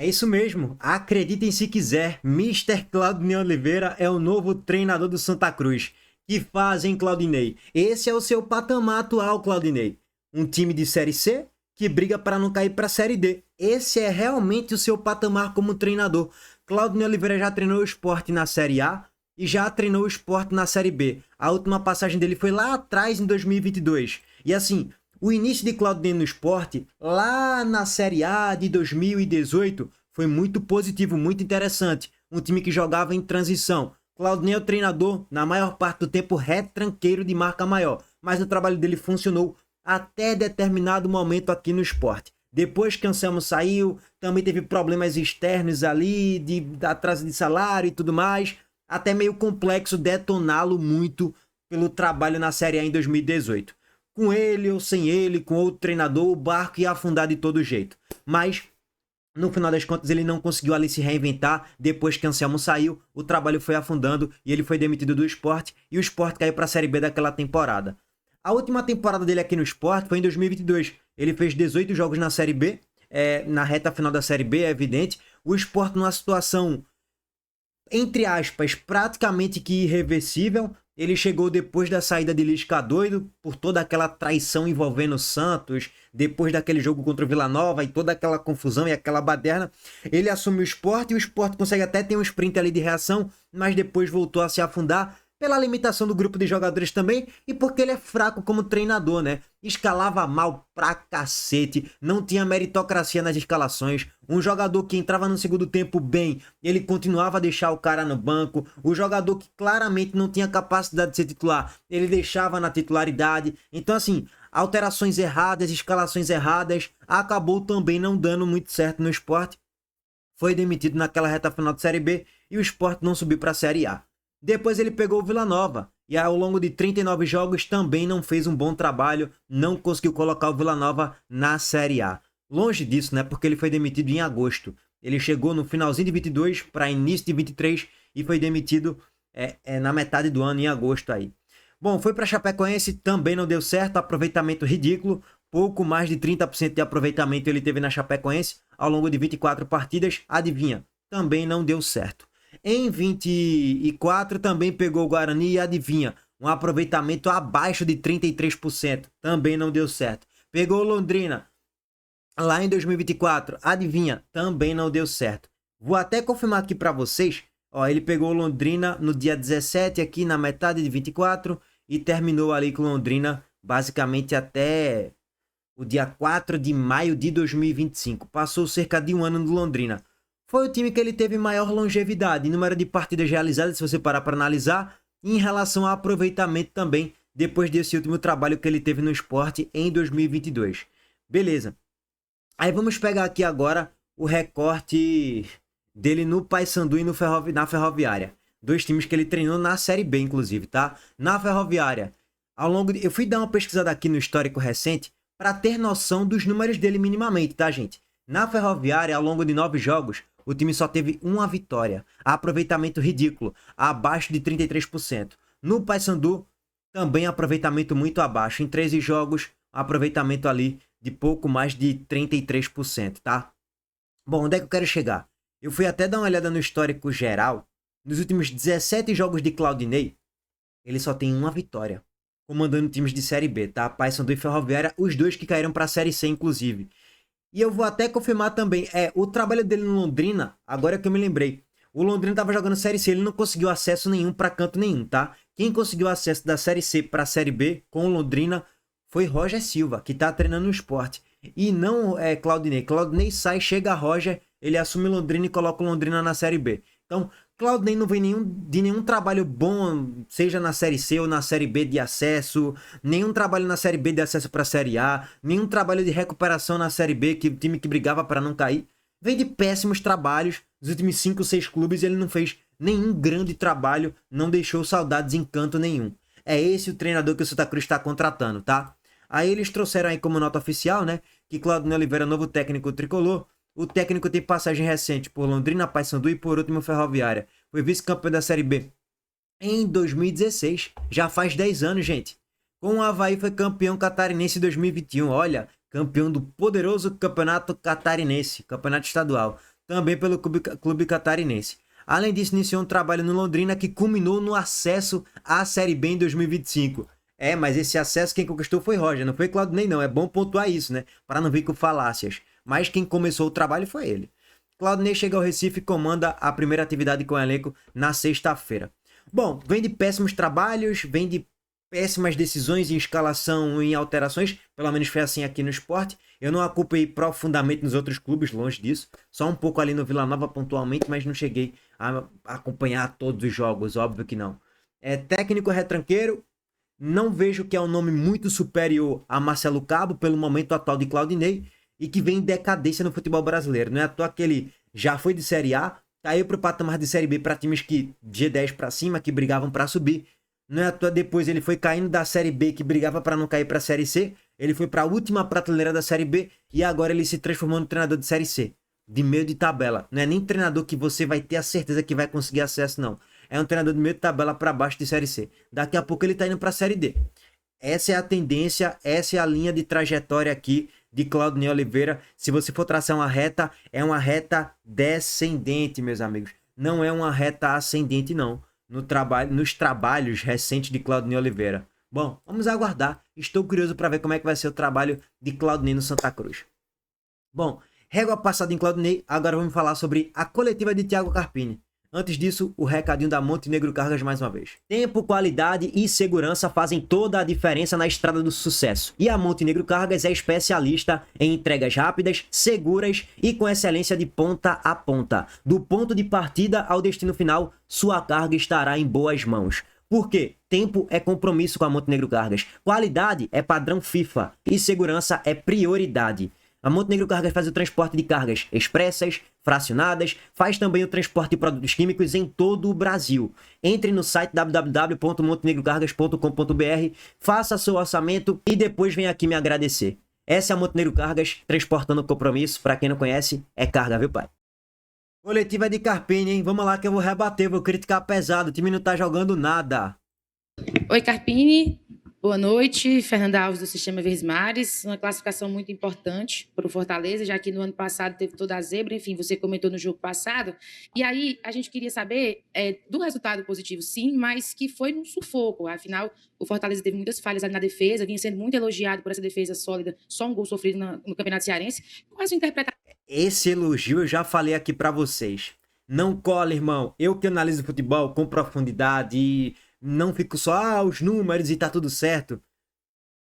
É isso mesmo, acreditem se quiser, Mister Claudinei Oliveira é o novo treinador do Santa Cruz. Que faz, hein, Claudinei? Esse é o seu patamar atual, Claudinei. Um time de Série C que briga para não cair para a Série D. Esse é realmente o seu patamar como treinador. Claudinei Oliveira já treinou o Sport na Série A e já treinou o Sport na Série B. A última passagem dele foi lá atrás, em 2022. E assim, o início de Claudinei no Sport, lá na Série A de 2018, foi muito positivo, muito interessante. Um time que jogava em transição. Claudinei é o treinador, na maior parte do tempo, retranqueiro de marca maior. Mas o trabalho dele funcionou até determinado momento aqui no Sport. Depois que Anselmo saiu, também teve problemas externos ali, de atraso de salário e tudo mais. Até meio complexo detoná-lo muito pelo trabalho na Série A em 2018. Com ele ou sem ele, com outro treinador, o barco ia afundar de todo jeito. Mas, no final das contas, ele não conseguiu ali se reinventar. Depois que Anselmo saiu, o trabalho foi afundando e ele foi demitido do Sport. E o Sport caiu para a Série B daquela temporada. A última temporada dele aqui no Sport foi em 2022. Ele fez 18 jogos na Série B. Na reta final da Série B, é evidente. O Sport numa situação, entre aspas, praticamente que irreversível. Ele chegou depois da saída de Lisca doido, por toda aquela traição envolvendo o Santos, depois daquele jogo contra o Vila Nova e toda aquela confusão e aquela baderna. Ele assume o Sport e o Sport consegue até ter um sprint ali de reação, mas depois voltou a se afundar pela limitação do grupo de jogadores também e porque ele é fraco como treinador, né? Escalava mal pra cacete, não tinha meritocracia nas escalações. Um jogador que entrava no segundo tempo bem, ele continuava a deixar o cara no banco. O jogador que claramente não tinha capacidade de ser titular, ele deixava na titularidade. Então, assim, alterações erradas, escalações erradas, acabou também não dando muito certo no Sport. Foi demitido naquela reta final de Série B e o Sport não subiu para a Série A. Depois ele pegou o Vila Nova e ao longo de 39 jogos também não fez um bom trabalho, não conseguiu colocar o Vila Nova na Série A. Longe disso, né? Porque ele foi demitido em agosto. Ele chegou no finalzinho de 22 para início de 23 e foi demitido na metade do ano, em agosto aí. Bom, foi para Chapecoense, também não deu certo, aproveitamento ridículo. Pouco mais de 30% de aproveitamento ele teve na Chapecoense ao longo de 24 partidas. Adivinha? Também não deu certo. Em 24 também pegou o Guarani e adivinha, um aproveitamento abaixo de 33%, também não deu certo. Pegou o Londrina lá em 2024, adivinha, também não deu certo. Vou até confirmar aqui para vocês, ó, ele pegou o Londrina no dia 17 aqui na metade de 24 e terminou ali com Londrina basicamente até o dia 4 de maio de 2025. Passou cerca de um ano no Londrina. Foi o time que ele teve maior longevidade, número de partidas realizadas, se você parar para analisar, e em relação ao aproveitamento também, depois desse último trabalho que ele teve no Sport em 2022. Beleza. Aí vamos pegar aqui agora o recorte dele no Paysandu e na Ferroviária. Dois times que ele treinou na Série B, inclusive, tá? Na Ferroviária, eu fui dar uma pesquisada aqui no histórico recente para ter noção dos números dele minimamente, tá, gente? Na Ferroviária, ao longo de 9 jogos, o time só teve uma vitória. Aproveitamento ridículo, abaixo de 33%. No Paysandu, também aproveitamento muito abaixo. Em 13 jogos, aproveitamento ali de pouco mais de 33%, tá? Bom, onde é que eu quero chegar? Eu fui até dar uma olhada no histórico geral. Nos últimos 17 jogos de Claudinei, ele só tem uma vitória, comandando times de Série B, tá? Paysandu e Ferroviária, os dois que caíram para a Série C, inclusive. E eu vou até confirmar também, o trabalho dele no Londrina, agora é que eu me lembrei. O Londrina estava jogando Série C, ele não conseguiu acesso nenhum para canto nenhum, tá? Quem conseguiu acesso da Série C para a Série B com o Londrina foi Roger Silva, que tá treinando no Sport. E não Claudinei. Claudinei sai, chega a Roger, ele assume Londrina e coloca o Londrina na Série B. Então, Claudinei não vem de nenhum trabalho bom, seja na Série C ou na Série B de acesso, nenhum trabalho na Série B de acesso para a Série A, nenhum trabalho de recuperação na Série B, que o time que brigava para não cair. Vem de péssimos trabalhos, nos últimos 5, 6 clubes ele não fez nenhum grande trabalho, não deixou saudades em canto nenhum. É esse o treinador que o Santa Cruz está contratando, tá? Aí eles trouxeram aí como nota oficial, né, que Claudinei Oliveira, novo técnico tricolor. O técnico tem passagem recente por Londrina, Paysandu e por último Ferroviária. Foi vice-campeão da Série B em 2016. Já faz 10 anos, gente. Com o Avaí foi campeão catarinense em 2021. Olha, campeão do poderoso campeonato catarinense, campeonato estadual. também pelo clube catarinense. Além disso, iniciou um trabalho no Londrina que culminou no acesso à Série B em 2025. Mas esse acesso quem conquistou foi Roger, não foi Claudinei não. É bom pontuar isso, né? Para não vir com falácias. Mas quem começou o trabalho foi ele. Claudinei chega ao Recife e comanda a primeira atividade com o elenco na sexta-feira. Bom, vem de péssimos trabalhos, vem de péssimas decisões em escalação, em alterações, pelo menos foi assim aqui no Sport. Eu não acompanhei profundamente nos outros clubes, longe disso, só um pouco ali no Vila Nova pontualmente, mas não cheguei a acompanhar todos os jogos, óbvio que não. Técnico retranqueiro, não vejo que é um nome muito superior a Marcelo Cabo, pelo momento atual de Claudinei, e que vem em decadência no futebol brasileiro. Não é à toa que ele já foi de Série A, caiu para o patamar de Série B para times que G10 para cima, que brigavam para subir. Não é à toa depois ele foi caindo da Série B, que brigava para não cair para a Série C. Ele foi para a última prateleira da Série B e agora ele se transformou no treinador de Série C. De meio de tabela. Não é nem treinador que você vai ter a certeza que vai conseguir acesso, não. É um treinador de meio de tabela para baixo de Série C. Daqui a pouco ele está indo para a Série D. Essa é a tendência, essa é a linha de trajetória aqui de Claudinei Oliveira. Se você for traçar uma reta, é uma reta descendente, meus amigos. Não é uma reta ascendente, não. Nos trabalhos recentes de Claudinei Oliveira. Bom, vamos aguardar. Estou curioso para ver como é que vai ser o trabalho de Claudinei no Santa Cruz. Bom, régua passada em Claudinei, agora vamos falar sobre a coletiva de Thiago Carpini. Antes disso, o recadinho da Montenegro Cargas mais uma vez. Tempo, qualidade e segurança fazem toda a diferença na estrada do sucesso. E a Montenegro Cargas é especialista em entregas rápidas, seguras e com excelência de ponta a ponta. Do ponto de partida ao destino final, sua carga estará em boas mãos. Por quê? Tempo é compromisso com a Montenegro Cargas. Qualidade é padrão FIFA. E segurança é prioridade. A Montenegro Cargas faz o transporte de cargas expressas, fracionadas, faz também o transporte de produtos químicos em todo o Brasil. Entre no site www.montenegrocargas.com.br, faça seu orçamento e depois vem aqui me agradecer. Essa é a Montenegro Cargas, transportando compromisso. Para quem não conhece, é carga, viu, pai? Coletiva de Carpini, hein? Vamos lá que eu vou rebater, vou criticar pesado. O time não tá jogando nada. Oi, Carpini. Boa noite, Fernanda Alves do Sistema Verdes Mares, uma classificação muito importante para o Fortaleza, já que no ano passado teve toda a zebra, enfim, você comentou no jogo passado, e aí a gente queria saber do resultado positivo, sim, mas que foi num sufoco, afinal o Fortaleza teve muitas falhas ali na defesa, vinha sendo muito elogiado por essa defesa sólida, só um gol sofrido no Campeonato Cearense. Qual a sua interpretação? Esse elogio eu já falei aqui para vocês. Não cola, irmão, eu que analiso futebol com profundidade e não fico só, os números e tá tudo certo.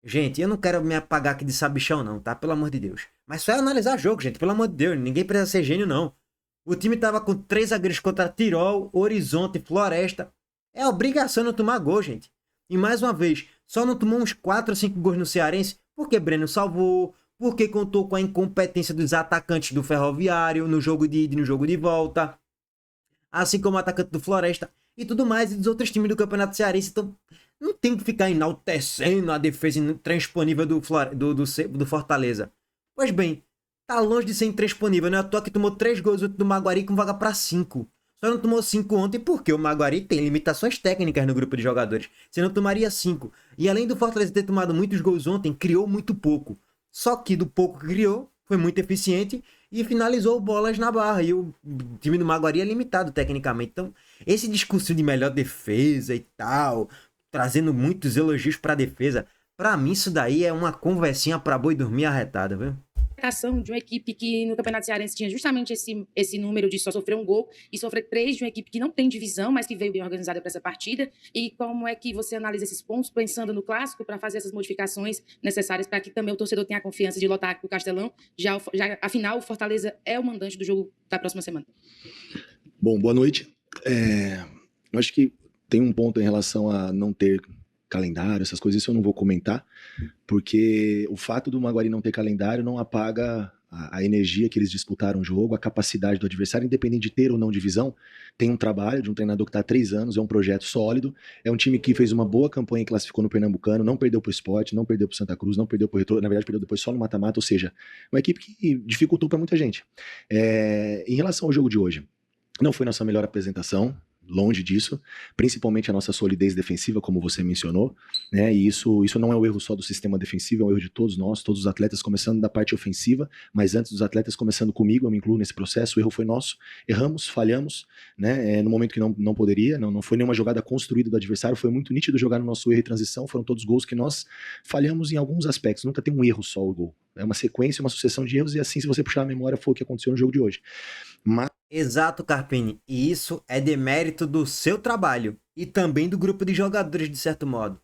Gente, eu não quero me apagar aqui de sabichão não, tá? Pelo amor de Deus. Mas só é analisar jogo, gente, pelo amor de Deus. Ninguém precisa ser gênio, não. O time tava com 3 zagueiros contra Tirol, Horizonte, Floresta. É obrigação não tomar gol, gente. E mais uma vez, só não tomou uns 4 ou 5 gols no Cearense porque Breno salvou, porque contou com a incompetência dos atacantes do Ferroviário no jogo de ida e no jogo de volta. Assim como o atacante do Floresta e tudo mais, e dos outros times do Campeonato Cearense. Então, não tem que ficar enaltecendo a defesa intransponível do Fortaleza. Pois bem, tá longe de ser intransponível, né? À toa que tomou 3 gols do Maguari com vaga para 5. Só não tomou 5 ontem porque o Maguari tem limitações técnicas no grupo de jogadores. Você não tomaria 5. E além do Fortaleza ter tomado muitos gols ontem, criou muito pouco. Só que do pouco que criou, foi muito eficiente e finalizou bolas na barra. E o time do Maguari é limitado tecnicamente. Então, esse discurso de melhor defesa e tal, trazendo muitos elogios para a defesa, para mim isso daí é uma conversinha para boi dormir arretada, viu? De uma equipe que no Campeonato Cearense tinha justamente esse número de só sofrer um gol e sofrer 3 de uma equipe que não tem divisão, mas que veio bem organizada para essa partida. E como é que você analisa esses pontos, pensando no clássico, para fazer essas modificações necessárias para que também o torcedor tenha a confiança de lotar o Castelão? Afinal, o Fortaleza é o mandante do jogo da próxima semana. Bom, boa noite. Eu acho que tem um ponto em relação a não ter calendário, essas coisas, isso eu não vou comentar, porque o fato do Maguari não ter calendário não apaga a energia que eles disputaram o jogo, a capacidade do adversário, independente de ter ou não divisão. Tem um trabalho de um treinador que está há 3 anos, é um projeto sólido, é um time que fez uma boa campanha e classificou no Pernambucano, não perdeu para o Sport, não perdeu para o Santa Cruz, não perdeu para o Retrô, na verdade perdeu depois só no mata-mata, ou seja, uma equipe que dificultou para muita gente. Em relação ao jogo de hoje, não foi nossa melhor apresentação, longe disso, principalmente a nossa solidez defensiva, como você mencionou, né? E isso não é um erro só do sistema defensivo, é um erro de todos nós, todos os atletas, começando da parte ofensiva, mas antes dos atletas, começando comigo, eu me incluo nesse processo, o erro foi nosso, erramos, falhamos, né? No momento que não poderia, não foi nenhuma jogada construída do adversário, foi muito nítido jogar no nosso erro e transição, foram todos gols que nós falhamos em alguns aspectos, nunca tem um erro só o gol, é uma sequência, uma sucessão de erros, e assim, se você puxar a memória, foi o que aconteceu no jogo de hoje. Mas... Exato, Carpini, e isso é demérito do seu trabalho e também do grupo de jogadores, de certo modo.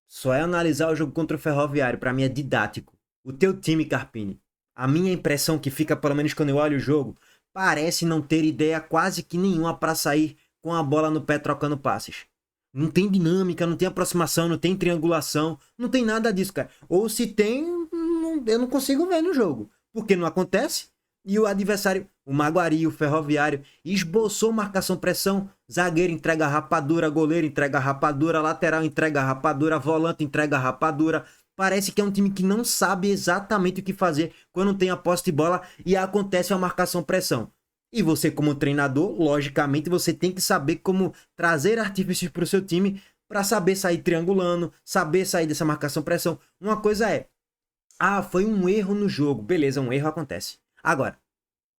Só é analisar o jogo contra o Ferroviário, pra mim é didático. O teu time, Carpini, a minha impressão que fica, pelo menos quando eu olho o jogo, parece não ter ideia quase que nenhuma pra sair com a bola no pé trocando passes. Não tem dinâmica, não tem aproximação, não tem triangulação, não tem nada disso, cara. Ou se tem, eu não consigo ver no jogo, porque não acontece. E o adversário, o Maguari, o Ferroviário, esboçou marcação-pressão, zagueiro entrega rapadura, goleiro entrega rapadura, lateral entrega rapadura, volante entrega rapadura. Parece que é um time que não sabe exatamente o que fazer quando tem a posse de bola e acontece a marcação-pressão. E você, como treinador, logicamente você tem que saber como trazer artifícios para o seu time para saber sair triangulando, saber sair dessa marcação-pressão. Uma coisa é, foi um erro no jogo. Beleza, um erro acontece. Agora,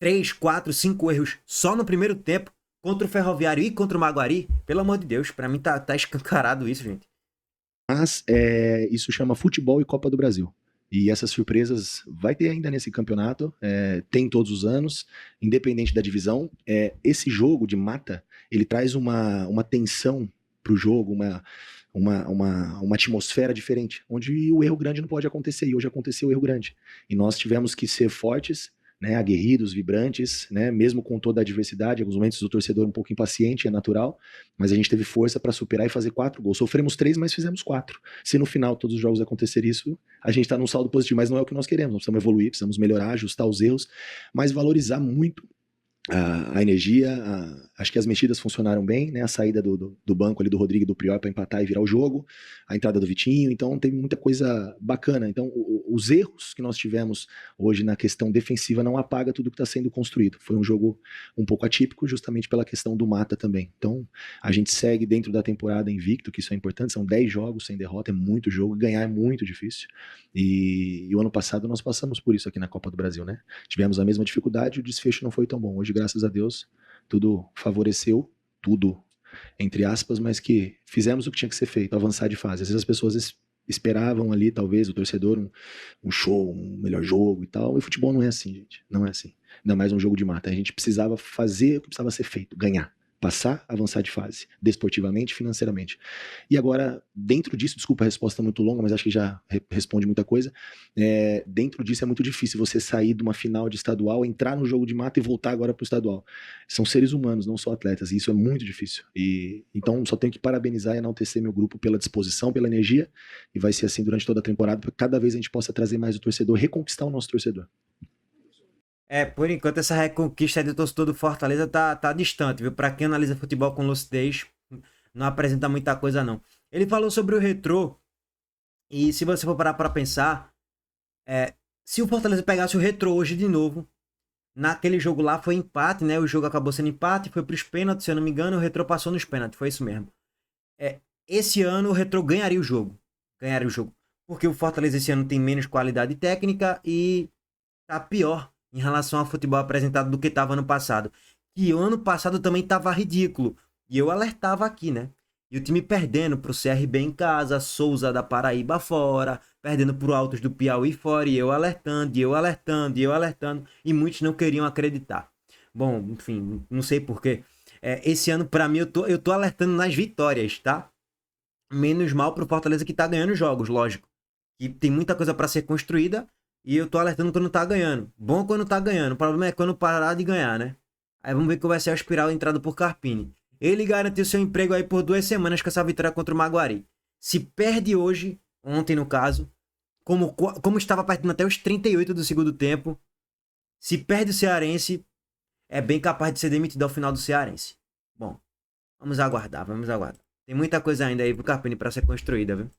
3, 4, 5 erros só no primeiro tempo contra o Ferroviário e contra o Maguari, pelo amor de Deus, pra mim tá escancarado isso, gente. Mas isso chama futebol e Copa do Brasil. E essas surpresas vai ter ainda nesse campeonato, tem todos os anos, independente da divisão. Esse jogo de mata, ele traz uma tensão pro jogo, uma atmosfera diferente, onde o erro grande não pode acontecer, e hoje aconteceu o erro grande. E nós tivemos que ser fortes, né, aguerridos, vibrantes, né, mesmo com toda a adversidade, alguns momentos o torcedor um pouco impaciente, é natural, mas a gente teve força para superar e fazer 4 gols. Sofremos 3, mas fizemos 4. Se no final todos os jogos acontecer isso, a gente está num saldo positivo, mas não é o que nós queremos. Nós precisamos evoluir, precisamos melhorar, ajustar os erros, mas valorizar muito a energia, acho que as mexidas funcionaram bem, né? A saída do banco ali do Rodrigo e do Prior para empatar e virar o jogo, a entrada do Vitinho, então tem muita coisa bacana. Então os erros que nós tivemos hoje na questão defensiva não apaga tudo que está sendo construído. Foi um jogo um pouco atípico, justamente pela questão do mata também. Então a gente segue dentro da temporada invicto, que isso é importante, são 10 jogos sem derrota, é muito jogo, ganhar é muito difícil. E o ano passado nós passamos por isso aqui na Copa do Brasil, né? Tivemos a mesma dificuldade, o desfecho não foi tão bom. Hoje, graças a Deus, tudo favoreceu, tudo, entre aspas, mas que fizemos o que tinha que ser feito, avançar de fase. Às vezes as pessoas esperavam ali, talvez, o torcedor, um show, um melhor jogo e tal, e futebol não é assim, gente, não é assim. Ainda mais um jogo de mata. A gente precisava fazer o que precisava ser feito, ganhar. Passar, avançar de fase, desportivamente, financeiramente. E agora, dentro disso, desculpa a resposta muito longa, mas acho que já responde muita coisa, dentro disso é muito difícil você sair de uma final de estadual, entrar no jogo de mata e voltar agora para o estadual. São seres humanos, não só atletas, e isso é muito difícil. Então, só tenho que parabenizar e enaltecer meu grupo pela disposição, pela energia, e vai ser assim durante toda a temporada, para que cada vez a gente possa trazer mais o torcedor, reconquistar o nosso torcedor. Por enquanto essa reconquista do torcedor do Fortaleza tá distante, viu? Pra quem analisa futebol com lucidez, não apresenta muita coisa, não. Ele falou sobre o Retrô, e se você for parar pra pensar, se o Fortaleza pegasse o Retrô hoje de novo, naquele jogo lá foi empate, né? O jogo acabou sendo empate, foi pros pênaltis, se eu não me engano, o Retrô passou nos pênaltis, foi isso mesmo. Esse ano o Retrô ganharia o jogo. Porque o Fortaleza esse ano tem menos qualidade técnica e tá pior em relação ao futebol apresentado do que estava ano passado. Que o ano passado também estava ridículo. E eu alertava aqui, né? E o time perdendo pro CRB em casa, Souza da Paraíba fora, perdendo pro Altos do Piauí fora, e eu alertando. E muitos não queriam acreditar. Bom, enfim, não sei porquê. Esse ano, pra mim, eu tô alertando nas vitórias, tá? Menos mal pro Fortaleza que tá ganhando jogos, lógico. E tem muita coisa para ser construída. E eu tô alertando quando tá ganhando. Bom quando tá ganhando. O problema é quando parar de ganhar, né? Aí vamos ver qual vai ser a espiral entrada por Carpini. Ele garantiu seu emprego aí por 2 semanas com essa vitória contra o Maguari. Se perde hoje, ontem no caso, como estava perdendo até os 38 do segundo tempo, se perde o Cearense, é bem capaz de ser demitido ao final do Cearense. Bom, vamos aguardar. Tem muita coisa ainda aí pro Carpini para ser construída, viu?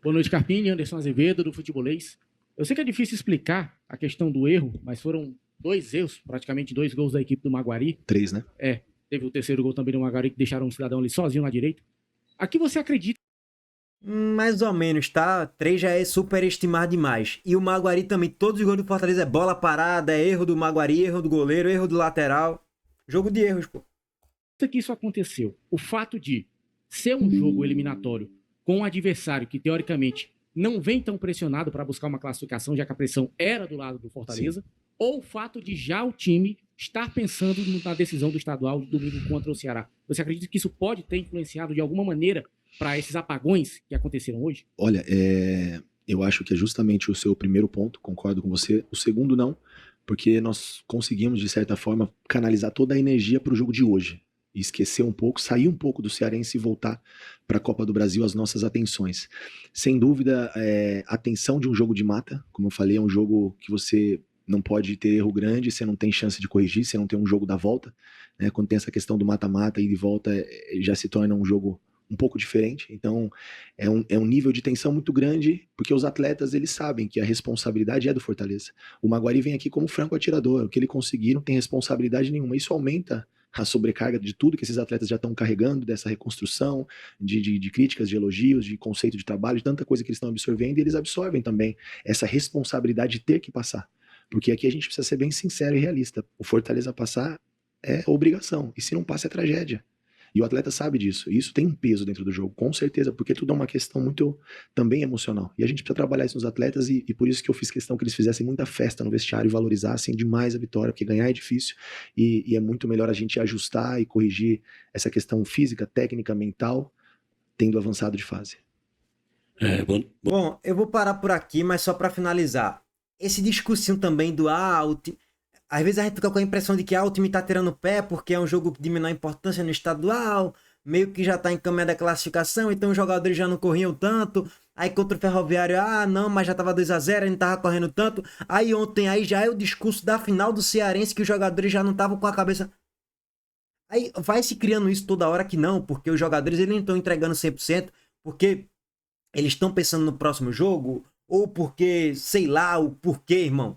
Boa noite, Carpini. Anderson Azevedo, do Futebolês. Eu sei que é difícil explicar a questão do erro, mas foram 2 erros, praticamente 2 gols da equipe do Maguari. 3, né? Teve o terceiro gol também do Maguari, que deixaram um cidadão ali sozinho na direita. Aqui você acredita Mais ou menos, tá? 3 já é superestimar demais. E o Maguari também, todos os gols do Fortaleza é bola parada, é erro do Maguari, erro do goleiro, erro do lateral. Jogo de erros, pô. que isso aconteceu? O fato de ser um jogo eliminatório com um adversário que, teoricamente, não vem tão pressionado para buscar uma classificação, já que a pressão era do lado do Fortaleza, ou o fato de já o time estar pensando na decisão do estadual de domingo contra o Ceará. Você acredita que isso pode ter influenciado de alguma maneira para esses apagões que aconteceram hoje? Olha, eu acho que é justamente o seu primeiro ponto, concordo com você. O segundo não, porque nós conseguimos, de certa forma, canalizar toda a energia para o jogo de hoje. E esquecer um pouco, sair um pouco do Cearense e voltar para a Copa do Brasil as nossas atenções. Sem dúvida, a atenção de um jogo de mata, como eu falei, é um jogo que você não pode ter erro grande, você não tem chance de corrigir, você não tem um jogo da volta, né? Quando tem essa questão do mata-mata e de volta, já se torna um jogo um pouco diferente. Então, é um nível de tensão muito grande, porque os atletas, eles sabem que a responsabilidade é do Fortaleza. O Maguari vem aqui como franco atirador, o que ele conseguir não tem responsabilidade nenhuma. Isso aumenta a sobrecarga de tudo que esses atletas já estão carregando, dessa reconstrução, de críticas, de elogios, de conceito de trabalho, de tanta coisa que eles estão absorvendo, e eles absorvem também essa responsabilidade de ter que passar. Porque aqui a gente precisa ser bem sincero e realista. O Fortaleza passar é obrigação, e se não passa é tragédia. E o atleta sabe disso, e isso tem um peso dentro do jogo, com certeza, porque tudo é uma questão muito também emocional. E a gente precisa trabalhar isso nos atletas, e por isso que eu fiz questão que eles fizessem muita festa no vestiário e valorizassem demais a vitória, porque ganhar é difícil, e é muito melhor a gente ajustar e corrigir essa questão física, técnica, mental, tendo avançado de fase. Bom, eu vou parar por aqui, mas só pra finalizar. Esse discursinho também do às vezes a gente fica com a impressão de que o time tá tirando o pé porque é um jogo de menor importância no estadual, meio que já tá encaminhada a classificação, então os jogadores já não corriam tanto. Aí contra o Ferroviário, não, mas já tava 2-0, a gente tava correndo tanto. Aí ontem aí já é o discurso da final do Cearense que os jogadores já não estavam com a cabeça. Aí vai se criando isso toda hora que não, porque os jogadores eles não estão entregando 100%, porque eles estão pensando no próximo jogo, ou porque, sei lá, o porquê, irmão.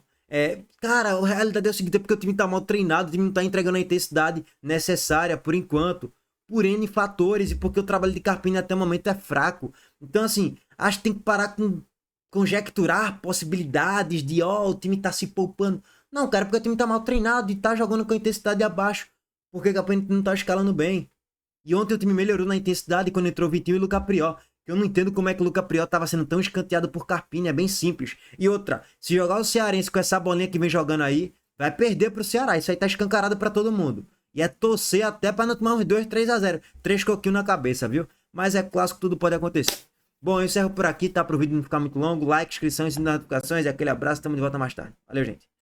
Cara, a realidade é o seguinte, é porque o time tá mal treinado, o time não tá entregando a intensidade necessária por enquanto, por N fatores, e porque o trabalho de Carpini até o momento é fraco. Então, assim, acho que tem que parar com conjecturar possibilidades de, o time tá se poupando. Não, cara, porque o time tá mal treinado e tá jogando com a intensidade abaixo, porque o Carpini não tá escalando bem. E ontem o time melhorou na intensidade quando entrou Vitinho e Lucas Prió. Eu não entendo como é que o Lucas Prió tava sendo tão escanteado por Carpini, é bem simples. E outra, se jogar o Cearense com essa bolinha que vem jogando aí, vai perder pro Ceará. Isso aí tá escancarado pra todo mundo. E é torcer até pra não tomar uns 2, 3-0. 3 coquinhos na cabeça, viu? Mas é clássico, tudo pode acontecer. Bom, eu encerro por aqui, tá? Pro vídeo não ficar muito longo. Like, inscrição, e notificações. E aquele abraço, tamo de volta mais tarde. Valeu, gente.